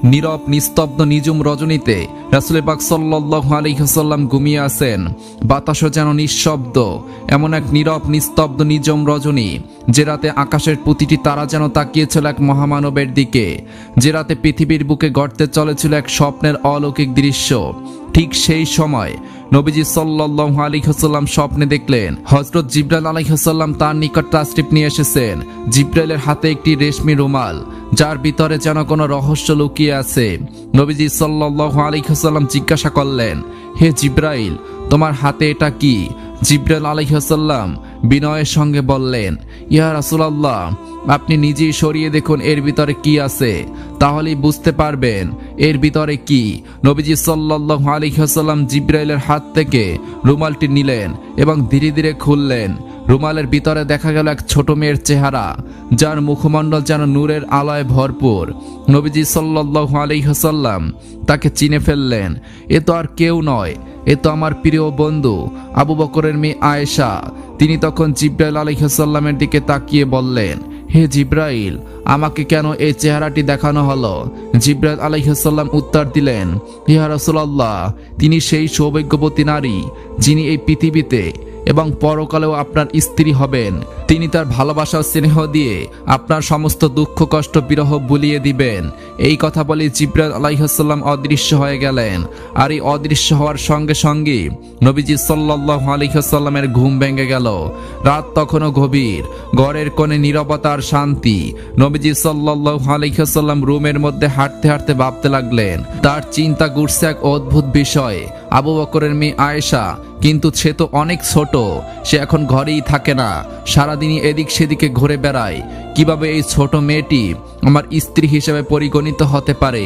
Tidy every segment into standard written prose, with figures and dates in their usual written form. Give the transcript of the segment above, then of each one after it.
নীরব নিস্তব্ধ নিজুম রজনীতে রাসূল পাক সাল্লাল্লাহু আলাইহি ওয়াসাল্লাম ঘুমিয়ে আছেন। বাতাসও যেন নিঃশব্দ। এমন এক নীরব নিস্তব্ধ নিজুম রজনী, যে রাতে আকাশের প্রতিটি তারা যেন তাকিয়েছিল এক মহামানবের দিকে, যে রাতে পৃথিবীর বুকে গড়তে চলেছিল এক স্বপ্নের অলৌকিক দৃশ্য। ঠিক সেই সময় নবীজি সাল্লাল্লাহু আলাইহি ওয়াসাল্লাম স্বপ্নে দেখলেন হযরত জিবরাইল আলাইহিস সালাম তার নিকট তাশরিফ নিয়ে এসেছেন। জিবরাইলের হাতে একটি রেশমি রুমাল, যার ভিতরে যেন কোনো রহস্য লুকিয়ে আছে। নবীজি সাল্লাল্লাহু আলাইহি ওয়াসাল্লাম জিজ্ঞাসা করলেন, হে জিবরাইল, তোমার হাতে এটা কি? জিবরাইল আলাইহিস সালাম বিনয়ের সঙ্গে বললেন, ইয়া রাসূলুল্লাহ, আপনি নিজেই সরিয়ে দেখুন এর ভিতরে কি আছে, তাহলেই বুঝতে পারবেন এর ভিতরে কি। নবীজি সাল্লাল্লাহু আলাইহি ওয়াসাল্লাম জিবরাইলের হাত থেকে রুমালটি নিলেন এবং ধীরে ধীরে খুললেন। রুমালের ভিতরে দেখা গেল এক ছোট মেয়ের চেহারা, যার মুখমণ্ডল যেন নূরের আলোয় ভরপুর। নবীজি সাল্লাল্লাহু আলাইহি ওয়াসাল্লাম তাকে চিনে ফেললেন। এ তো আর কেউ নয়, এ তো আমার প্রিয় বন্ধু আবু বকরের মেয়ে আয়েশা। তিনি তখন জিবরাইল আলাইহিস সালামের দিকে তাকিয়ে বললেন, হে জিবরাইল, আমাকে কেন এই চেহারাটি দেখানো হলো? জিবরাইল আলাইহিস সালাম উত্তর দিলেন, ইয়া রাসূলুল্লাহ, তিনি সেই সৌভাগ্যবতী নারী যিনি এই পৃথিবীতে এবং পরকালেও আপনার স্ত্রী হবেন। তিনি তার ভালোবাসা স্নেহ দিয়ে আপনার সমস্ত দুঃখ কষ্ট বিরহ ভুলিয়ে দিবেন। এই কথা বলে জিবরাইল আলাইহিস সালাম অদৃশ্য হয়ে গেলেন। আর এই অদৃশ্য হওয়ার সঙ্গে সঙ্গে নবীজি সাল্লাল্লাহু আলাইহি ওয়াসাল্লামের ঘুম ভেঙে গেল। রাত তখনও গভীর, ঘরের কোণে নীরবতার শান্তি। নবীজি সাল্লাল্লাহু আলাইহি ওয়াসাল্লাম রুমের মধ্যে হাঁটতে হাঁটতে ভাবতে লাগলেন। তার চিন্তা ঘুরছে এক অদ্ভুত বিষয়, আবু বকরের মেয়ে আয়েশা। কিন্তু সে তো অনেক ছোট, সে এখন ঘরেই থাকে না, সারাদিনই এদিক সেদিকে ঘুরে বেড়ায়। কিভাবে এই ছোট মেয়েটি আমার স্ত্রী হিসেবে পরিগণিত হতে পারে,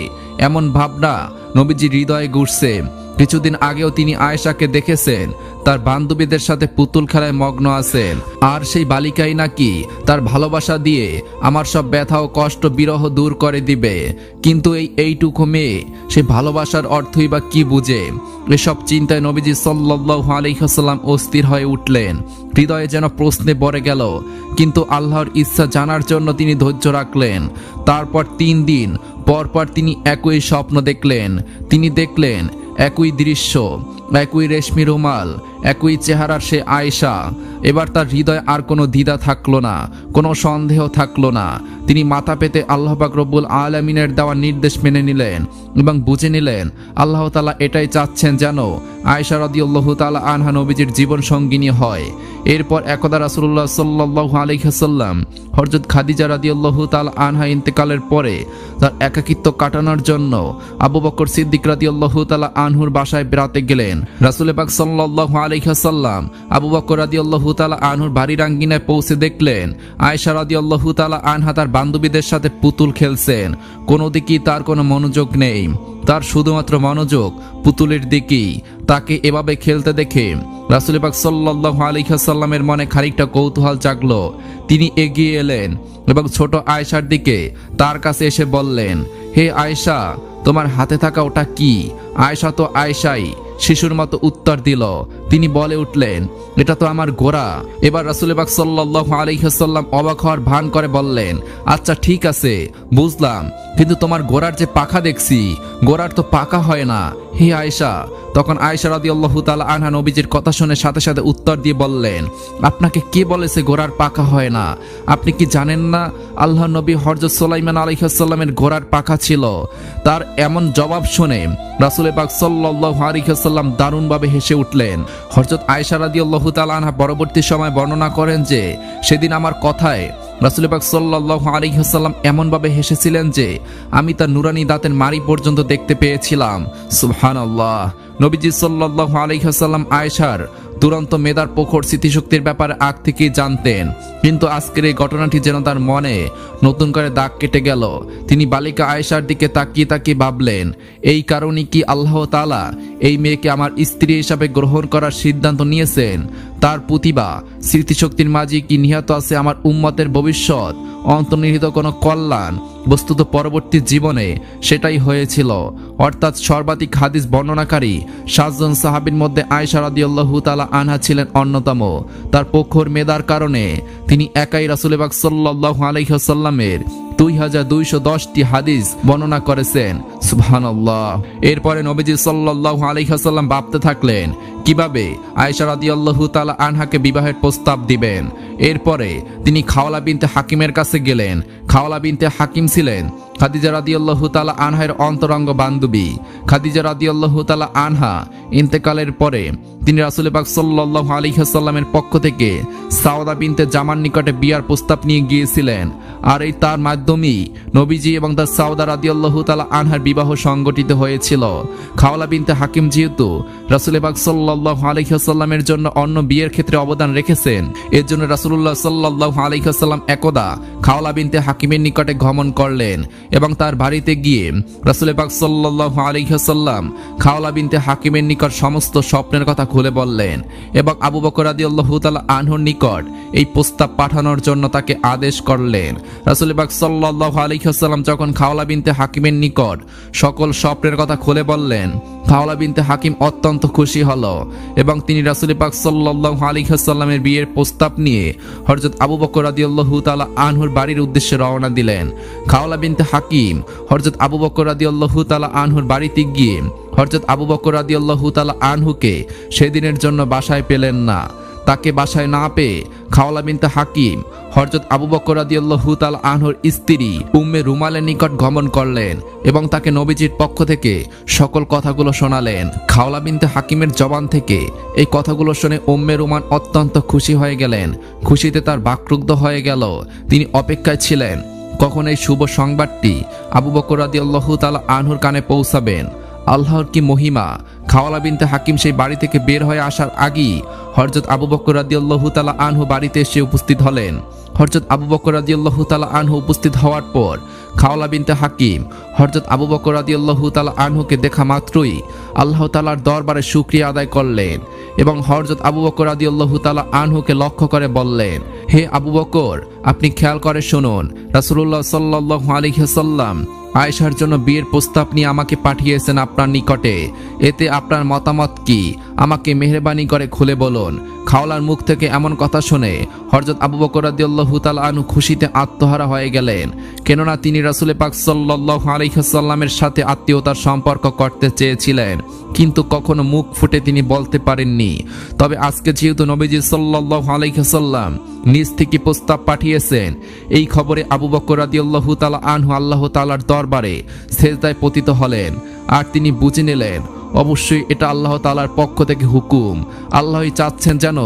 এমন ভাবনা নবীজির হৃদয়ে ঘুরছে। কিছুদিন আগেও তিনি আয়েশাকে দেখেছেন তার বান্ধবীদের সাথে পুতুল খেলায় মগ্ন আছেন, আর সেই বালিকাই নাকি তার ভালোবাসা দিয়ে আমার সব ব্যথা ও কষ্ট বিরহ দূর করে দিবে। কিন্তু এইটুকু মেয়ে, সে ভালোবাসার অর্থই বা কি বুঝে? এসব চিন্তায় নবীজি সাল্লাল্লাহু আলাইহি ওয়াসাল্লাম অস্থির হয়ে উঠলেন। হৃদয়ে যেন প্রশ্নে ভরে গেল, কিন্তু আল্লাহর ইচ্ছা জানার জন্য তিনি ধৈর্য রাখলেন। তারপর 3 দিন পরপর তিনি একই স্বপ্ন দেখলেন। তিনি দেখলেন একই দৃশ্য, একই রেশমি রুমাল, একই চেহারার সে আয়েশা। এবার তার হৃদয়ে আর কোনো দ্বিধা থাকলো না, কোনো সন্দেহ থাকলো না। তিনি মাথা পেতে আল্লাহ পাক রব্বুল আলামিনের দেওয়া নির্দেশ মেনে নিলেন এবং বুঝে নিলেন আল্লাহ তাআলা এটাই চাচ্ছেন যেন আয়েশা রাদিয়াল্লাহু তাআলা আনহা নবীজির জীবন সঙ্গিনী হয়। এরপর একদা রাসূলুল্লাহ সাল্লাল্লাহু আলাইহি ওয়াসাল্লাম হযরত খাদিজা রাদিয়াল্লাহু তাআলা আনহা ইন্তেকালের পরে তার একাকিত্ব কাটানোর জন্য আবু বকর সিদ্দিক রাদিয়াল্লাহু তাআলা আনহুর বাসায় বেড়াতে গেলেন। রাসূল পাক সাল্লাল্লাহু আলাইহি ওয়াসাল্লাম আবু বকর রাদিয়াল্লাহু তাআলা আনহুর বাড়ির আঙ্গিনায় পৌঁছে দেখলেন আয়েশা রাদিয়াল্লাহু তাআলা আনহা তার বান্ধবীদের সাথে পুতুল খেলছেন। কোনো দিকেই তার কোনো মনোযোগ নেই, তার শুধুমাত্র মনোযোগ পুতুলের দিকেই। তাকে এভাবে খেলতে দেখে রাসূল পাক সাল্লাল্লাহু আলাইহি ওয়াসাল্লামের মনে খানিকটা কৌতূহল জাগলো। তিনি এগিয়ে এলেন এবং ছোট আয়েশার দিকে তার কাছে এসে বললেন, হে আয়েশা, তোমার হাতে থাকা ওটা কি? আয়েশা তো আয়েশাই, শিশুর মতো উত্তর দিল। তিনি বলে উঠলেন, এটা তো আমার ঘোড়া। এবার রাসূল পাক সাল্লাল্লাহু আলাইহি ওয়াসাল্লাম অবাক হওয়ার ভান করে বললেন, আচ্ছা ঠিক আছে, বুঝলাম, কিন্তু তোমার ঘোড়ার যে পাখা দেখছি, ঘোড়ার তো পাখা হয় না হে আয়েশা। তখন আয়েশা রাদিয়াল্লাহু তাআলা আনহা নবীজির কথা শুনে সাথে সাথে উত্তর দিয়ে বললেন, আপনাকে কে বলেছে ঘোড়ার পাখা হয় না? আপনি কি জানেন না আল্লাহর নবী হযরত সুলাইমান আলাইহিস সালামের ঘোড়ার পাখা ছিল? তার এমন জবাব শুনে রাসূল পাক সাল্লাল্লাহু আলাইহি ওয়াসাল্লাম দারুণভাবে হেসে উঠলেন। হযরত আয়েশা রাদিয়াল্লাহু তাআলা আনহা পরবর্তী সময় বর্ণনা করেন যে সেদিন আমার কথায় রাসূল পাক সাল্লাল্লাহু আলাইহি ওয়াসাল্লাম এমনভাবে হেসেছিলেন যে আমি তার নুরানি দাঁতের মাড়ি পর্যন্ত দেখতে পেয়েছিলাম। সুবহানাল্লাহ। নবীজি সাল্লাল্লাহু আলাইহি ওয়াসাল্লাম আয়েশার দুরন্ত মেধার প্রখর স্মৃতিশক্তির ব্যাপারে আগ থেকেই জানতেন, কিন্তু আজকের এই ঘটনাটি যেন তার মনে নতুন করে দাগ কেটে গেল। তিনি বালিকা আয়েশার দিকে তাকিয়ে তাকিয়ে ভাবলেন, এই কারণে কি আল্লাহ তাআলা এই মেয়েকে আমার স্ত্রী হিসাবে গ্রহণ করার সিদ্ধান্ত নিয়েছেন? তার প্রতিভা স্মৃতিশক্তির মাঝে কি নিহিত আছে আমার উম্মতের ভবিষ্যৎ? অন্তর্নিহিত কোনো কল্যাণ, বস্তুত পরবর্তী জীবনে সেটাই হয়েছিল। অর্থাৎ সর্বাধিক হাদিস বর্ণনাকারী 7 জন সাহাবীর মধ্যে আয়েশা রাদিয়াল্লাহু তাআলা আনহা ছিলেন অন্যতম। তার প্রখর মেধার কারণে তিনি একাই রাসূল পাক সাল্লাল্লাহু আলাইহি ওয়াসাল্লামের 2210টি হাদিস বর্ণনা করেছেন। সুবহানাল্লাহ। এরপরে নবীজি সাল্লাল্লাহু আলাইহি ওয়াসাল্লাম ভাবতে থাকলেন কিভাবে আয়েশা রাদিয়াল্লাহু তাআলা আনহাকে বিবাহের প্রস্তাব দিবেন। এরপরে তিনি খাওলা বিনতে হাকিমের কাছে গেলেন। খাওলা বিনতে হাকিম ছিলেন খাদিজা রাদিয়াল্লাহু তাআলা আনহার অন্তরঙ্গ বান্ধবী। খাদিজা রাদিয়াল্লাহু তাআলা আনহা ইন্তেকালের পরে তিনি রাসূল পাক সাল্লাল্লাহু আলাইহি ওয়াসাল্লামের পক্ষ থেকে সাওদা বিনতে জামার নিকটে বিয়ার প্রস্তাব নিয়ে গিয়েছিলেন। আর এই তার মাধ্যমেই নবীজি এবং তার সাওদা রাদিয়াল্লাহু তাআলা আনহার বিবাহ সংগঠিত হয়েছিল। খাওলা বিনতে হাকিম যেহেতু রাসূল পাক সাল্লাল্লাহু আলাইহি ওয়াসাল্লামের জন্য অন্য বিয়ের ক্ষেত্রে অবদান রেখেছেন, এর জন্য রাসূলুল্লাহ সাল্লাল্লাহু আলাইহি ওয়াসাল্লাম একদা খাওলা বিনতে হাকিমের নিকটে গমন করলেন এবং তার বাড়িতে গিয়ে রাসূল পাক সাল্লাল্লাহু আলাইহি ওয়াসাল্লাম খাওলা বিনতে হাকিমের নিকট সমস্ত স্বপ্নের কথা খুলে বললেন এবং আবু বকর রাদিয়াল্লাহু তাআলা আনহুর নিকট এই প্রস্তাব পাঠানোর জন্য তাকে আদেশ করলেন। রাসূল পাক সাল্লাল্লাহু আলাইহি ওয়াসাল্লাম যখন খাওলা বিনতে হাকিমের নিকট সকল স্বপ্নের কথা খুলে বললেন, খাওলা বিনতে হাকিম অত্যন্ত খুশি হলো এবং তিনি রাসূল পাক সাল্লাল্লাহু আলাইহি ওয়াসাল্লামের বিয়ের প্রস্তাব নিয়ে হযরত আবু বকর রাদিয়াল্লাহু তাআলা আনহুর বাড়ির উদ্দেশ্যে রওনা দিলেন। খাওলা বিনতে হাকিম হযরত আবু বকর রাদিয়াল্লাহু তাআলা আনহুর বাড়িতে গিয়ে হযরত আবু বকর রাদিয়াল্লাহু তাআলা আনহুকে সেদিনের জন্য বাসায় পেলেন না। তাকে বাসায় না পেয়ে খাওলা বিনতে হাকিম হযরত আবু বকর রাদিয়াল্লাহু তাআলা আনহুর স্ত্রী উম্মে রুমালের নিকট গমন করলেন এবং তাকে নবীজির পক্ষ থেকে সকল কথাগুলো শোনালেন। খাওলা বিনতে হাকিমের জবান থেকে এই কথাগুলো শুনে উম্মে রুমান অত্যন্ত খুশি হয়ে গেলেন। খুশিতে তার বাকরুদ্ধ হয়ে গেল। তিনি অপেক্ষায় ছিলেন কখন এই শুভ সংবাদটি আবু বকর রাদিয়াল্লাহু তাআলা আনহুর কানে পৌঁছাবেন। আল্লাহর কি মহিমা! খাওলা বিনতে হাকিম সেই বাড়ি থেকে বের হয়ে আসার আগেই হযরত আবু বকর রাদিয়াল্লাহু তাআলা আনহু বাড়িতে এসে উপস্থিত হলেন। হযরত আবু বকর রাদিয়াল্লাহু তাআলা আনহু উপস্থিত হওয়ার পর খাওলা বিনতে হাকিম হযরত আবু বকর রাদিয়াল্লাহু তাআলা আনহুকে দেখা মাত্রই আল্লাহ তাআলার দরবারে শুকরিয়া আদায় করলেন এবং হযরত আবু বকর রাদিয়াল্লাহু তাআলা আনহুকে লক্ষ্য করে বললেন, হে আবু বকর, আপনি খেয়াল করে শুনুন, রাসূলুল্লাহ সাল্লাল্লাহু আলাইহি ওয়াসাল্লাম আয়েশার জন্য বিয়ের প্রস্তাব নিয়ে আমাকে পাঠিয়েছেন আপনার নিকটে। এতে আপনার মতামত কি? আমাকে মেহেরবানি করে খুলে বলুন। খাওলার মুখ থেকে এমন কথা শুনে হযরত আবু বকর রাদিয়াল্লাহু তাআলা আনহু খুশিতে আত্মহারা হয়ে গেলেন, কেননা তিনি রাসূল পাক সাল্লাল্লাহু আলাইহি ওয়াসাল্লামের সাথে আত্মীয়তার সম্পর্ক করতে চেয়েছিলেন, কিন্তু কখনো মুখ ফুটে তিনি বলতে পারেননি। তবে আজকে যেহেতু নবীজি সাল্লাল্লাহু আলাইহি ওয়াসাল্লাম নিজ থেকে প্রস্তাব পাঠিয়েছেন, এই খবরে আবু বকর রাদিয়াল্লাহু তাআলা আনহু আল্লাহ তাআলার দরবারে সেজদায় পতিত হলেন আর তিনি বুঝে নিলেন অবশ্যই এটা আল্লাহ তাআলার পক্ষ থেকে হুকুম। আল্লাহই চাচ্ছেন যেন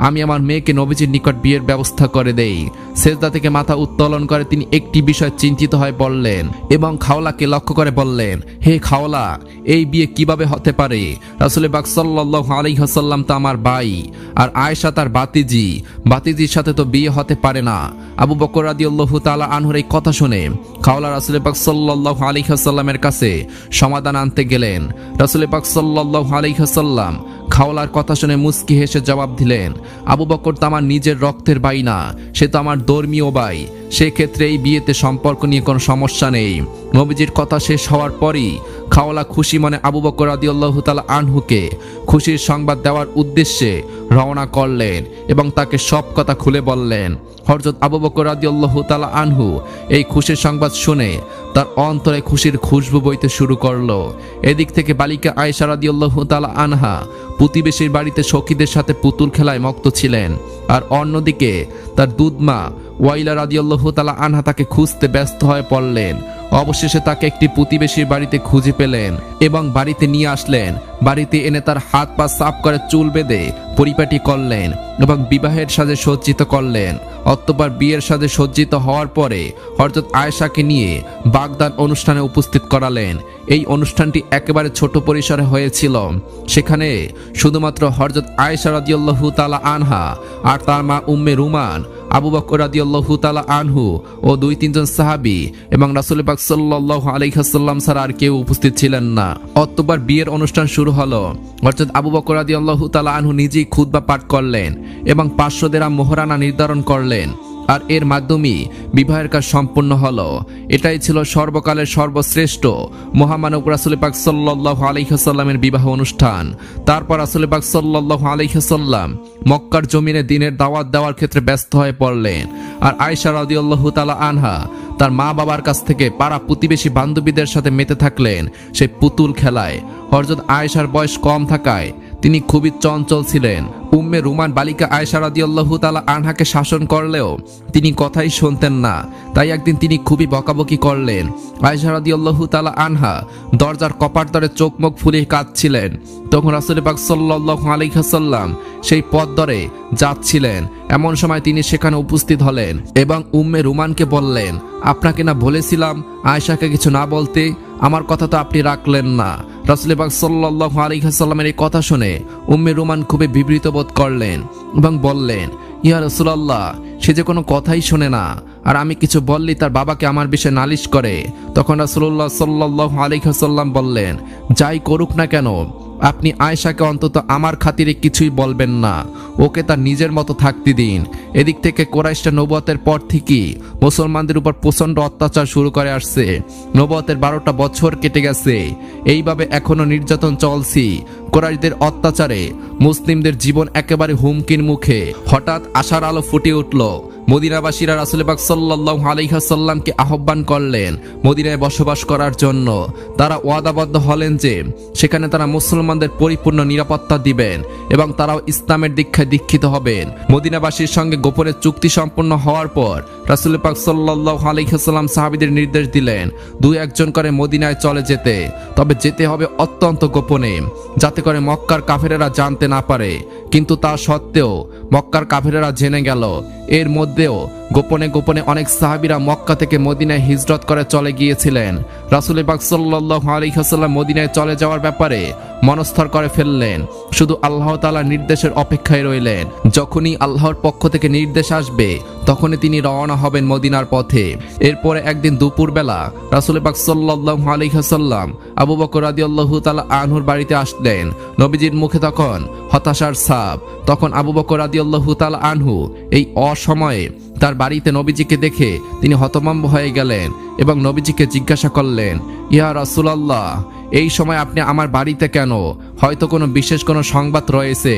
আমি আমার মেয়েকে নবীজির নিকট বিয়ের ব্যবস্থা করে দেই। সেজদা থেকে মাথা উত্তোলন করে তিনি একটি বিষয় চিন্তিত হয়ে বললেন এবং খাওলাকে লক্ষ্য করে বললেন, হে খাওলা, এই বিয়ে কিভাবে হতে পারে? রাসূল পাক সাল্লাল্লাহু আলাইহি ওয়াসাল্লাম তো আমার ভাই আর আয়েশা তার ভাতিজি, ভাতিজির সাথে তো বিয়ে হতে পারে না। আবু বকর রাদিয়াল্লাহু তাআলা আনহুর এই কথা শুনে খাওলা রাসূল পাক সাল্লাল্লাহু আলাইহি ওয়াসাল্লামের কাছে সমাধান আনতে গেলেন। রাসূল পাক সাল্লাল্লাহু আলাইহি ওয়াসাল্লাম খাওলার কথা শুনে মুস্কি হেসে জবাব দিলেন, আবু বকর তো আমার নিজের রক্তের ভাই না, সে তো আমার ধর্মীয় ভাই। সেক্ষেত্রে এই বিয়েতে সম্পর্ক নিয়ে কোনো সমস্যা নেই। নবীজির কথা শেষ হওয়ার পরই খাওলা খুশি মনে আবু বকর রাদিয়াল্লাহু তাআলা আনহুকে খুশির সংবাদ দেওয়ার উদ্দেশ্যে রওনা করলেন এবং তাকে সব কথা খুলে বললেন। হযরত আবু বকর রাদিয়াল্লাহু তাআলা আনহু এই খুশির সংবাদ শুনে তার অন্তরে খুশির খুশবু বইতে শুরু করলো। এদিক থেকে বালিকা আয়েশা রাদিয়াল্লাহু তাআলা আনহা প্রতিবেশীর বাড়িতে সখীদের সাথে পুতুল খেলায় মত্ত ছিলেন, আর অন্যদিকে তার দুধমা ওয়াইলা রাদিয়াল্লাহু তাআলা আনহা তাকে খুঁজতে ব্যস্ত হয়ে পড়লেন। অবশেষে তাকে একটি প্রতিবেশীর বাড়িতে খুঁজে পেলেন এবং বাড়িতে নিয়ে আসলেন। বাড়িতে এনে তার হাত পা সাফ করে চুল বেঁধে পরিপাটি করলেন এবং বিবাহের সাজে সজ্জিত করলেন। অতঃপর বিয়ের সাজে সজ্জিত হওয়ার পরে হযরত আয়েশাকে নিয়ে বাগদান অনুষ্ঠানে উপস্থিত করালেন। এই অনুষ্ঠানটি একেবারে ছোট পরিসরে হয়েছিল। সেখানে শুধুমাত্র হযরত আয়েশা রাদিয়াল্লাহু তাআলা আনহা আর তার মা উম্মে রুমান, আবু বকর রাদিয়াল্লাহু তাআলা আনহু ও 2-3 জন সাহাবী এবং রাসূল পাক সাল্লাল্লাহু আলাইহি ওয়াসাল্লাম ছাড়া আর কেউ উপস্থিত ছিলেন না। অতঃপর বিয়ের অনুষ্ঠান শুরু হলো। হযরত আবু বকর রাদিয়াল্লাহু তাআলা আনহু নিজেই খুতবা পাঠ করলেন এবং 500 দিরহাম মোহরানা নির্ধারণ করলেন। আর এর মাধ্যমেই বিবাহের কাজ সম্পূর্ণ হলো। এটাই ছিল সর্বকালের সর্বশ্রেষ্ঠ মহামানব রাসূল পাক সাল্লাল্লাহু আলাইহি ওয়াসাল্লামের বিবাহ অনুষ্ঠান। তারপর রাসূল পাক সাল্লাল্লাহু আলাইহি ওয়াসাল্লাম মক্কার জমিনে দ্বীনের দাওয়াত দেওয়ার ক্ষেত্রে ব্যস্ত হয়ে পড়লেন। আর আয়েশা রাদিয়াল্লাহু তাআলা আনহা তার মা বাবার কাছ থেকে পাড়া প্রতিবেশী বান্ধবীদের সাথে মেতে থাকলেন সেই পুতুল খেলায়। হযরত আয়েশার বয়স কম থাকায় তিনি খুবই চঞ্চল ছিলেন। উম্মে রুমান বালিকা আয়েশা রাদিয়াল্লাহু তাআলা আনহাকে শাসন করলেও তিনি কথাই শুনতেন না। তাই একদিন তিনি খুবই বকাবকি করলেন। আয়েশা রাদিয়াল্লাহু তাআলা আনহা দরজার কপাট ধরে চোখ মুখ ফুলিয়ে কাঁদছিলেন। তখন রাসূল পাক সাল্লাল্লাহু আলাইহি ওয়াসাল্লাম সেই পথ ধরে যাচ্ছিলেন। এমন সময় তিনি সেখানে উপস্থিত হলেন এবং উম্মে রুমানকে বললেন, আপনাকে না বলেছিলাম আয়েশাকে কিছু না বলতে, আমার কথা তো আপনি রাখলেন না। রাসূল পাক সাল্লাল্লাহু আলাইহি ওয়াসাল্লামের এই কথা শুনে উম্মে রুমান খুবই বিব্রত বোধ করলেন এবং বললেন, ইয়া রাসূলুল্লাহ, সে যে কোনো কথাই শোনে না, আর আমি কিছু বললেই তার বাবাকে আমার বিষয়ে নালিশ করে। তখন রাসূলুল্লাহ সাল্লাল্লাহু আলাইহি ওয়াসাল্লাম বললেন, যাই করুক না কেন, আপনি আয়েশাকে অন্তত আমার খাতিরে কিছুই বলবেন না, ওকে তার নিজের মতো থাকতে দিন। এদিক থেকে কুরাইশরা নবুয়তের পর থেকেই মুসলমানদের উপর প্রচণ্ড অত্যাচার শুরু করে আসছে। নবুয়তের 12টা বছর কেটে গেছে, এইভাবে এখনো নির্যাতন চলছে। কুরাইশদের অত্যাচারে মুসলিমদের জীবন একেবারে হুমকির মুখে। হঠাৎ আশার আলো ফুটে উঠল। মদিনাবাসীরা রাসূল পাক সাল্লাল্লাহু আলাইহি ওয়াসাল্লামকে আহ্বান করলেন মদিনায় বসবাস করার জন্য। তারা ওয়াদাবদ্ধ হলেন যে সেখানে তারা মুসলমানদের পরিপূর্ণ নিরাপত্তা দিবেন এবং তারাও ইসলামের দীক্ষায় দীক্ষিত হবেন। মদিনাবাসীর সঙ্গে গোপনে চুক্তি সম্পন্ন হওয়ার পর রাসূল পাক সাল্লাল্লাহু আলাইহি ওয়াসাল্লাম সাহাবীদের নির্দেশ দিলেন 2-1 করে মদিনায় চলে যেতে, তবে যেতে হবে অত্যন্ত গোপনে, যাতে করে মক্কার কাফেরেরা জানতে না পারে। কিন্তু তা সত্ত্বেও মক্কার কাফেরেরা জেনে গেল। এর মধ্যেও গোপনে গোপনে অনেক সাহাবীরা মক্কা থেকে মদিনায় হিজরত করে চলে গিয়েছিলেন। রাসূল পাক সাল্লাল্লাহু আলাইহি ওয়াসাল্লাম মদিনায় চলে যাওয়ার ব্যাপারে মনস্থির করে ফেললেন, শুধু আল্লাহ তাআলার নির্দেশের অপেক্ষায় রইলেন। যখনই আল্লাহর পক্ষ থেকে নির্দেশ আসবে তখনই তিনি রওনা হবেন মদিনার পথে। এরপরে একদিন দুপুরবেলা রাসূল পাক সাল্লাল্লাহু আলাইহি ওয়াসাল্লাম আবু বকর রাদিয়াল্লাহু তাআলা আনহুর বাড়িতে আসলেন। নবীজির মুখে তখন হতাশার ছাপ। তখন আবু বকর রাদিয়াল্লাহু তাআলা আনহু এই অসময়ে তার বাড়িতে নবীজিকে দেখে তিনি হতভম্ব হয়ে গেলেন এবং নবীজিকে জিজ্ঞাসা করলেন, ইয়া রাসূলুল্লাহ, এই সময় আপনি আমার বাড়িতে কেন? হয়তো কোনো বিশেষ কোনো সংবাদ রয়েছে।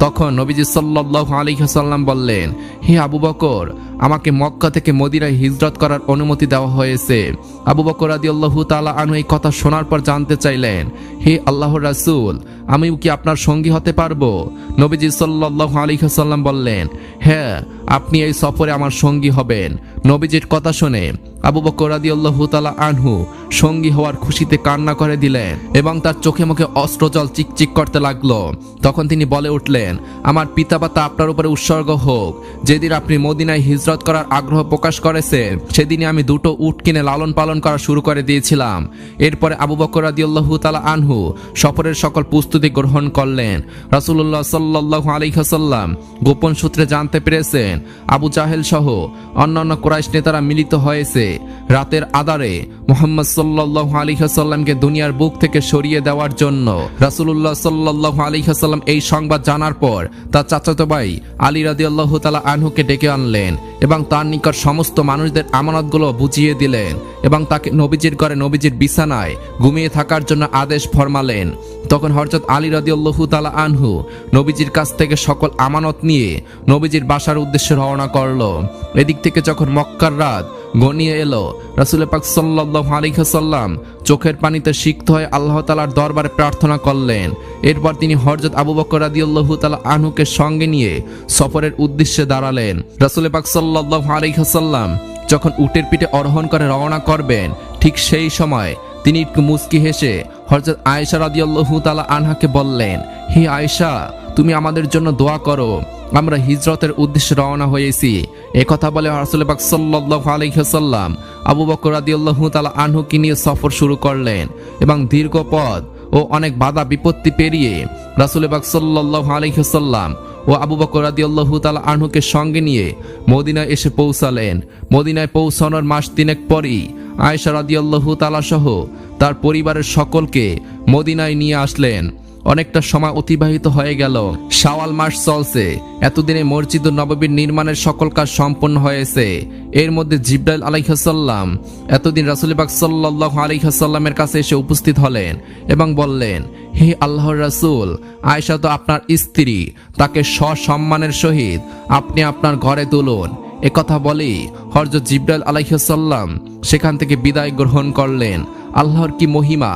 তখন নবীজি সাল্লাল্লাহু আলাইহি ওয়াসাল্লাম বললেন, হে আবু বকর, আমাকে মক্কা থেকে মদিনায় হিজরত করার অনুমতি দেওয়া হয়েছে। আবু বকর রাদিয়াল্লাহু তাআলা আনহু এই কথা শোনার পর জানতে চাইলেন, হে আল্লাহর রাসূল, আমিও কি আপনার সঙ্গী হতে পারবো? নবীজি সাল্লাল্লাহু আলাইহি ওয়াসাল্লাম বললেন, হ্যাঁ, আপনি এই সফরে আমার সঙ্গী হবেন। নবীজির কথা শুনে আবু বকর রাদিয়াল্লাহু তাআলা আনহু সঙ্গী হওয়ার খুশিতে কান্না করে দিলেন এবং তার চোখে মুখে অশ্রুজল চিকচিক করতে লাগলো। তখন তিনি বলে উঠলেন, আমার পিতামাতা আপনার উপরে উৎসর্গ হোক। যেদিন আপনি মদিনায় হিজরত করার আগ্রহ প্রকাশ করেছেন সেদিনই আমি 2টো উট কিনে লালন পালন করা শুরু করে দিয়েছিলাম। এরপরে আবু বকর রাদিয়াল্লাহু তাআলা আনহু সফরের সকল প্রস্তুতি গ্রহণ করলেন। রাসূলুল্লাহ সাল্লাল্লাহু আলাইহি ওয়াসাল্লাম গোপন সূত্রে জানতে পেরেছেন আবু জাহেল সহ অন্যান্য কুরাইশ নেতারা মিলিত হয়েছে রাতের আঁধারে মুহাম্মদ সাল্লাল্লাহু আলাইহি ওয়াসাল্লামকে দুনিয়ার বুক থেকে সরিয়ে দেওয়ার জন্য। রাসূলুল্লাহ সাল্লাল্লাহু আলাইহি ওয়াসাল্লাম এই সংবাদ জানার পর তার চাচাতো ভাই আলী রাদিয়াল্লাহু তাআলা আনহুকে ডেকে আনলেন এবং তার নিকট সমস্ত মানুষদের আমানতগুলো বুঝিয়ে দিলেন এবং তাকে নবীজির ঘরে নবীজির বিছানায় ঘুমিয়ে থাকার জন্য আদেশ ফরমালেন। তখন হযরত আলী রাদিয়াল্লাহু তাআলা আনহু নবীজির কাছ থেকে সকল আমানত নিয়ে নবীজির বাসার উদ্দেশ্যে রওনা করল। এদিক থেকে যখন মক্কার রাত ঘনিয়ে এলো, রাসূল পাক সাল্লাল্লাহু আলাইহি ওয়াসাল্লাম চোখের পানিতে সিক্ত হয়ে আল্লাহ তাআলার দরবারে প্রার্থনা করলেন। এরপর তিনি হযরত আবু বকর রাদিয়াল্লাহু তাআলা আনহুকে সঙ্গে নিয়ে সফরের উদ্দেশ্যে দাঁড়ালেন। রাসূল পাক সাল্লাল্লাহু আলাইহি ওয়াসাল্লাম যখন উটের পিঠে আরোহণ করে রওনা করবেন, ঠিক সেই সময় তিনি একটু মুচকি হেসে হযরত আয়েশা রাদিয়াল্লাহু তাআলা আনহাকে বললেন, হে আয়েশা, তুমি আমাদের জন্য দোয়া করো, আমরা হিজরতের উদ্দেশ্যে রওনা হয়েছি। একথা বলে রাসূল পাক সাল্লাল্লাহু আলাইহি ওয়াসাল্লাম আবু বকর রাদিয়াল্লাহু তাআলা আনহুকে নিয়ে সফর শুরু করলেন এবং দীর্ঘ পথ ও অনেক বাধা বিপত্তি পেরিয়ে রাসূল পাক সাল্লাল্লাহু আলাইহি ওয়াসাল্লাম ও আবু বকর রাদিয়াল্লাহু তাআলা আনহুকে সঙ্গে নিয়ে মদিনায় এসে পৌঁছালেন। মদিনায় পৌঁছানোর মাস 3 পরই আয়েশা রাদিয়াল্লাহু তাআলা সহ তার পরিবারের সকলকে মদিনায় নিয়ে আসলেন। অনেকটা সময় অতিবাহিত হয়ে গেল। শাওয়াল মাস চলছে। এতদিনে মসজিদ নববীর নির্মাণের সকল কাজ সম্পন্ন হয়েছে। এর মধ্যে জিবরাইল আলাইহিস সালাম এতদিন রাসূল পাক সাল্লাল্লাহু আলাইহি ওয়াসাল্লামের কাছে এসে উপস্থিত হলেন এবং বললেন, হে আল্লাহর রাসূল, আয়েশা তো আপনার স্ত্রী, তাকে সসম্মানের সহিত আপনি আপনার ঘরে তুলুন। একথা বলি হযরত জিবরাইল আলাইহিস সালাম সেখান থেকে বিদায় গ্রহণ করলেন। আল্লাহর কি মহিমা!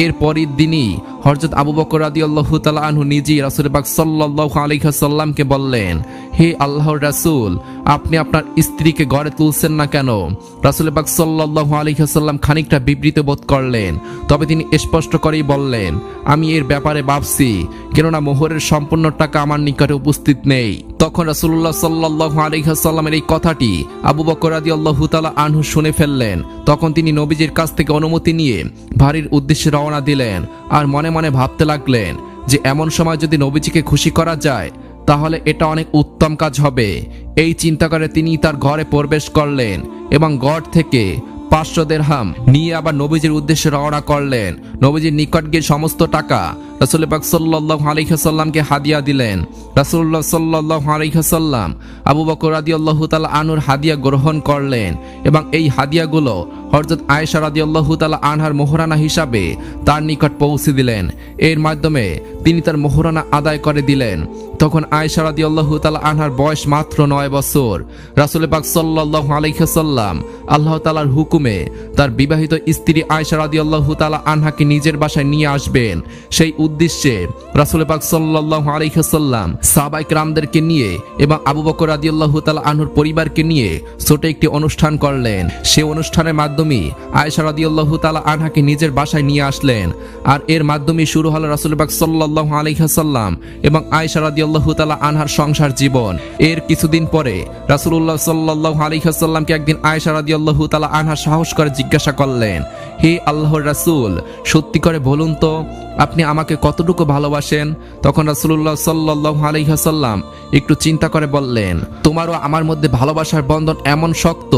এর পরের দিনই হযরত আবু বকর রাদিয়াল্লাহু তাআলা আনহু নিজেই রাসূল পাক সাল্লাল্লাহু আলাইহি ওয়াসাল্লামকে বললেন, হে আল্লাহর রাসূল, আপনি আপনার স্ত্রীকে ঘরে তুলছেন না কেন? রাসূল পাক সাল্লাল্লাহু আলাইহি ওয়াসাল্লাম খানিকটা বিবৃত বোধ করলেন, তবে তিনি স্পষ্ট করেই বললেন, আমি এর ব্যাপারে ভাবছি, কেননা মোহরের সম্পূর্ণ টাকা আমার নিকটে উপস্থিত নেই। তখন রাসূলুল্লাহ সাল্লাল্লাহু আলাইহি ওয়াসাল্লামের এই কথাটি আবু বকর রাদিয়াল্লাহু তাআলা আনহু শুনে ফেললেন। তখন তিনি নবীজির কাছ থেকে অনুমতি নিয়ে বাড়ির উদ্দেশ্যে রওনা দিলেন আর মনে মনে ভাবতে লাগলেন যে এমন সময় যদি নবীজিকে খুশি করা যায় তাহলে এটা অনেক উত্তম কাজ হবে। এই চিন্তা করে তিনি তার ঘরে প্রবেশ করলেন এবং ঘর থেকে 500 দিরহাম নিয়ে আবার নবীজির উদ্দেশ্যে রওনা করলেন। নবীজির নিকট গিয়ে সমস্ত টাকা রাসূল পাক সাল্লাল্লাহু আলাইহি ওয়াসাল্লামকে হাদিয়া দিলেন। রাসূলুল্লাহ সাল্লাল্লাহু আলাইহি ওয়াসাল্লাম আবু বকর রাদিয়াল্লাহু তাআলা আনহুর হাদিয়া গ্রহণ করলেন এবং এই হাদিয়াগুলো হযরত আয়েশা রাদিয়াল্লাহু তাআলা আনহার মোহরানা হিসাবে তার নিকট পৌঁছে দিলেন। এর মাধ্যমে তিনি তার মোহরানা আদায় করে দিলেন। তখন আয়েশা রাদিয়াল্লাহু তাআলা আনহার বয়স মাত্র 9 বছর। রাসূল পাক সাল্লাল্লাহু আলাইহি ওয়াসাল্লাম আল্লাহ তাআলার হুকুমে তার বিবাহিত স্ত্রী আয়েশা রাদিয়াল্লাহু তাআলা আনহাকে নিজের বাসায় নিয়ে আসবেন। সেই উদ্দেশ্যে রাসূল পাক সাল্লাল্লাহু আলাইহি ওয়াসাল্লাম সাহাবায়ে কেরামদেরকে নিয়ে এবং আবু বকর রাদিয়াল্লাহু তাআলা আনহুর পরিবারকে নিয়ে ছোট একটি অনুষ্ঠান করলেন। সেই অনুষ্ঠানের মাধ্যমে আয়েশা রাদিয়াল্লাহু তাআলা আনহাকে নিজের বাসায় নিয়ে আসলেন। আর এর মাধ্যমে শুরু হলো রাসূল পাক সাল্লাল্লাহু আলাইহি ওয়াসাল্লাম এবং আয়েশা রাদিয়াল্লাহু তাআলা আনহার সংসার জীবন। এর কিছুদিন পরে রাসূলুল্লাহ সাল্লাল্লাহু আলাইহি ওয়াসাল্লামকে একদিন আয়েশা রাদিয়াল্লাহু তাআলা আনহা সাহস করে জিজ্ঞাসা করলেন, হে আল্লাহর রাসূল, সত্যি করে বলুন তো আপনি আমাকে কতটুকু ভালোবাসেন? তখন রাসূলুল্লাহ সাল্লাল্লাহু আলাইহি ওয়াসাল্লাম একটু চিন্তা করে বললেন, তোমারও আমার মধ্যে ভালোবাসার বন্ধন এমন শক্ত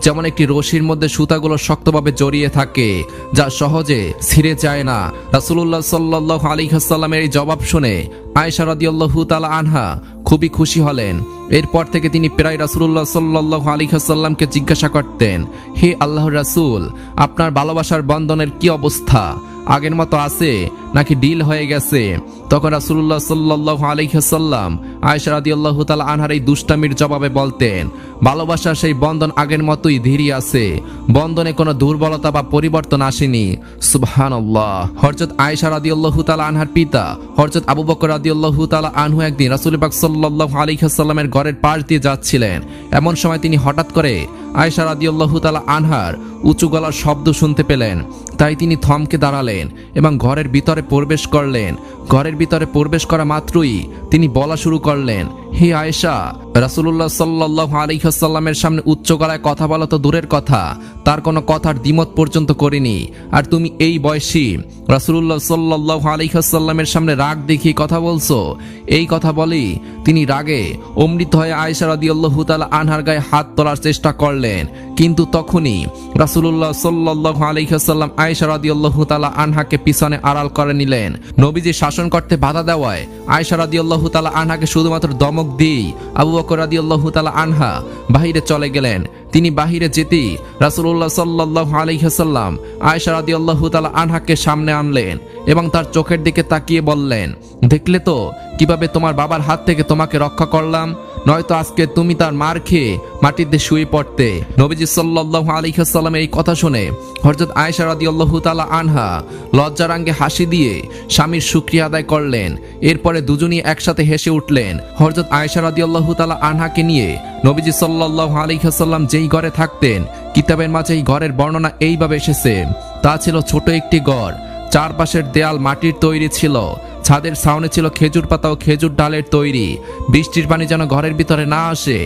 যেমন একটি রশির মধ্যে সুতাগুলো শক্তভাবে জড়িয়ে থাকে, যা সহজে ছিঁড়ে যায় না। রাসূলুল্লাহ সাল্লাল্লাহু আলাইহি ওয়াসাল্লামের এই জবাব শুনে আয়েশা রাদিয়াল্লাহু তাআলা আনহা খুবই খুশি হলেন। এরপর থেকে তিনি প্রায় রাসূলুল্লাহ সাল্লাল্লাহু আলাইহি ওয়াসাল্লামকে জিজ্ঞাসা করতেন, হে আল্লাহর রাসূল, আপনার ভালোবাসার বন্ধনের কি অবস্থা? আগের মতো আছে নাকি ডিল হয়ে গেছে? তখন রাসূলুল্লাহ সাল্লাল্লাহু আলাইহি ওয়াসাল্লাম আয়েশা রাদিয়াল্লাহু তাআলা আনহার এই দুষ্টামির জবাবে বলতেন, ভালোবাসার সেই বন্ধন আগের মতোই ধীরই আছে, বন্ধনে কোনো দুর্বলতা বা পরিবর্তন আসেনি। সুবহানাল্লাহ। হযরত আয়েশা রাদিয়াল্লাহু তাআলা আনহার পিতা হযরত আবু বকর রাদিয়াল্লাহু তাআলা আনহু একদিন রাসূল পাক সাল্লাল্লাহু আলাইহি ওয়াসাল্লামের ঘরের পাশ দিয়ে যাচ্ছিলেন। এমন সময় তিনি হঠাৎ করে আয়েশা রাদিয়াল্লাহু তাআলা আনহার উঁচু গলার শব্দ শুনতে পেলেন। তাই তিনি থমকে দাঁড়ালেন এবং ঘরের ভিতরে প্রবেশ করলেন। ঘরের ভিতরে প্রবেশ করা মাত্রই তিনি বলা শুরু করলেন, হে আয়েশা, রাসূলুল্লাহ সাল্লাল্লাহু আলাইহি ওয়াসাল্লামের সামনে উচ্চ গলায় কথা বলা তো দূরের কথা, তার কোনো কথার দ্বিমত পর্যন্ত করিনি, আর তুমি এই বয়সী রাসূলুল্লাহ সাল্লাল্লাহু আলাইহি ওয়াসাল্লামের সামনে রাগ দেখিয়ে কথা বলছো। এই কথা বলি তিনি রাগে অমৃত হয়ে আয়েশা রাদিয়াল্লাহু তাআলা আনহার গায়ে হাত তোলার চেষ্টা করলেন, কিন্তু তখনই রাসূলুল্লাহ সাল্লাল্লাহু আলাইহি ওয়াসাল্লাম আয়েশা রাদিয়াল্লাহু তাআলা আনহাকে পিছনে আড়াল করে নিলেন। নবীজি শাসন করতে বাধা দেওয়ায় আয়েশা রাদিয়াল্লাহু তাআলা আনহাকে শুধুমাত্র দমক দিয়েই আবু বকর রাদিয়াল্লাহু তাআলা আনহা বাহিরে চলে গেলেন। তিনি বাহিরে যেতেই রাসূলুল্লাহ সাল্লাল্লাহু আলাইহি ওয়াসাল্লাম আয়েশা রাদিয়াল্লাহু তাআলা আনহাকে সামনে আনলেন এবং তার চোখের দিকে তাকিয়ে বললেন, দেখলে তো কিভাবে তোমার বাবার হাত থেকে তোমাকে রক্ষা করলাম, নয়তো আজকে তুমি তার মার খেয়ে মাটিতে শুয়ে পড়তে। নবীজি সাল্লাল্লাহু আলাইহি ওয়াসাল্লামের এই কথা শুনে হযরত আয়েশা রাদিয়াল্লাহু তাআলা আনহা লজ্জারাঙ্গে হাসি দিয়ে স্বামীর শুকরিয়া আদায় করলেন। এরপরে দুজনই একসাথে হেসে উঠলেন। হযরত আয়েশা রাদিয়াল্লাহু তাআলা আনহাকে নিয়ে নবীজি সাল্লাল্লাহু আলাইহি ওয়াসাল্লাম যেই ঘরে থাকতেন, কিতাবের মাঝে এই ঘরের বর্ণনা এইভাবে এসেছে, তা ছিল ছোট একটি ঘর। চারপাশের দেয়াল মাটির তৈরি ছিল, ছাদের ছাউনি ছিল খেজুর পাতা ও খেজুর ডালের তৈরি। বৃষ্টির পানি যেন ঘরের ভিতরে না আসে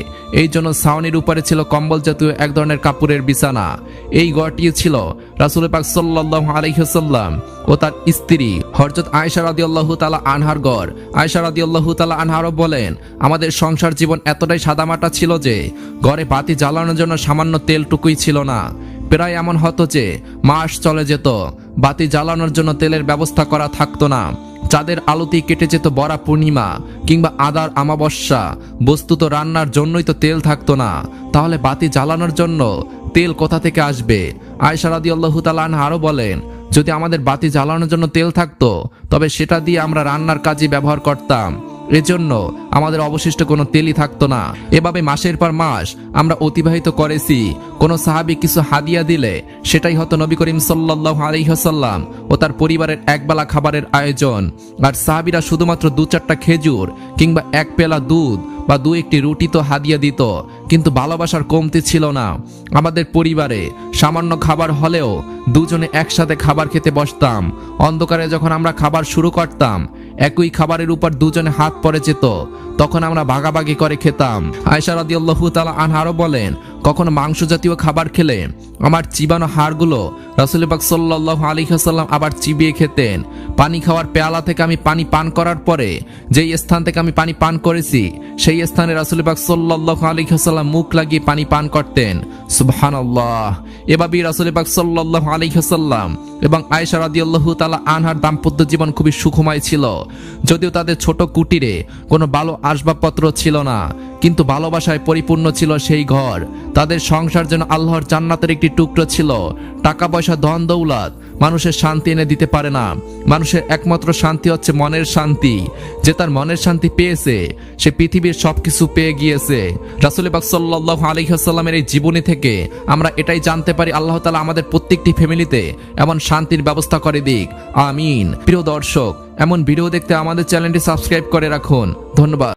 এই জন্য ছাউনির উপরে ছিল কম্বল জাতীয় এক ধরনের কাপড়ের বিছানা। এই ঘরটি ছিল রাসূল পাক সাল্লাল্লাহু আলাইহি ওয়াসাল্লাম ও তার স্ত্রী হযরত আয়েশা রাদিয়াল্লাহু তাআলা আনহার ঘর। আয়েশা রাদিয়াল্লাহু তাআলা আনহারও বলেন, আমাদের সংসার জীবন এতটাই সাদামাটা ছিল যে ঘরে বাতি জ্বালানোর জন্য সামান্য তেলটুকুই ছিল না। প্রায় এমন হতো যে মাস চলে যেত, বাতি জ্বালানোর জন্য তেলের ব্যবস্থা করা থাকতো না। চাঁদের আলোতেই কেটে যেত বরা পূর্ণিমা কিংবা আদার আমাবস্যা, বস্তুত রান্নার জন্যই তো তেল থাকতো না, তাহলে বাতি জ্বালানোর জন্য তেল কোথা থেকে আসবে? আয়েশা রাদিয়াল্লাহু তাআলা আনহা আরো বলেন, যদি আমাদের বাতি জ্বালানোর জন্য তেল থাকতো তবে সেটা দিয়ে আমরা রান্নার কাজে ব্যবহার করতাম, এজন্য আমাদের অবশিষ্ট কোনো তেলই থাকতো না। এভাবে মাসের পর মাস আমরা অতিবাহিত করেছি। কোনো সাহাবী কিছু হাদিয়া দিলে সেটাই হতো নবী করিম সাল্লাল্লাহু আলাইহি ওয়াসাল্লাম ও তার পরিবারের একবেলা খাবারের আয়োজন। আর সাহাবীরা শুধুমাত্র 2-4টা খেজুর কিংবা 1 পেলা দুধ বা 2-1টি রুটি তো হাদিয়া দিত, কিন্তু ভালোবাসার কমতি ছিল না। আমাদের পরিবারে সামান্য খাবার হলেও দুজনে একসাথে খাবার খেতে বসতাম। অন্ধকারে যখন আমরা খাবার শুরু করতাম, একই খাবারের উপর দুজনে হাত পড়ে যেত, তখন আমরা ভাগাভাগি করে খেতাম। আয়েশা রাদিয়াল্লাহু তাআলা আনহা আরো বলেন, কখনো মাংস জাতীয় খাবার খেলে আমার চিবানো হাড়গুলো রাসূল পাক সাল্লাল্লাহু আলাইহি ওয়াসাল্লাম আবার চিবিয়ে খেতেন। পানি খাওয়ার পেয়ালা থেকে আমি পানি পান করার পরে যেই স্থান থেকে আমি পানি পান করেছি সেই স্থানে রাসূল পাক সাল্লাল্লাহু আলাইহি ওয়াসাল্লাম মুখ লাগিয়ে পানি পান করতেন। সুবহানাল্লাহ। এভাবেই রাসূল পাক সাল্লাল্লাহু আলাইহি ওয়াসাল্লাম এবং আয়েশা রাদিয়াল্লাহু তাআলা আনহার দাম্পত্য জীবন খুবই সুখময় ছিল। যদিও তাদের ছোট কুটিরে কোনো ভালো আসবাবপত্র ছিল না, কিন্তু ভালোবাসায় পরিপূর্ণ ছিল সেই ঘর। তাদের সংসার যেন আল্লাহর জান্নাতের একটি টুকরো ছিল। টাকা পয়সা ধন দৌলত মানুষের শান্তি এনে দিতে পারে না। মানুষের একমাত্র শান্তি হচ্ছে মনের শান্তি। যে তার মনের শান্তি পেয়েছে সে পৃথিবীর সবকিছু পেয়ে গিয়েছে। রাসূল পাক সাল্লাল্লাহু আলাইহি ওয়াসাল্লামের এই জীবনী থেকে আমরা এটাই জানতে পারি, আল্লাহ তাআলা আমাদের প্রত্যেকটি ফ্যামিলিতে এমন শান্তির ব্যবস্থা করে দিক। আমিন। প্রিয় দর্শক, এমন ভিডিও দেখতে আমাদের চ্যানেলটি সাবস্ক্রাইব করে রাখুন। ধন্যবাদ।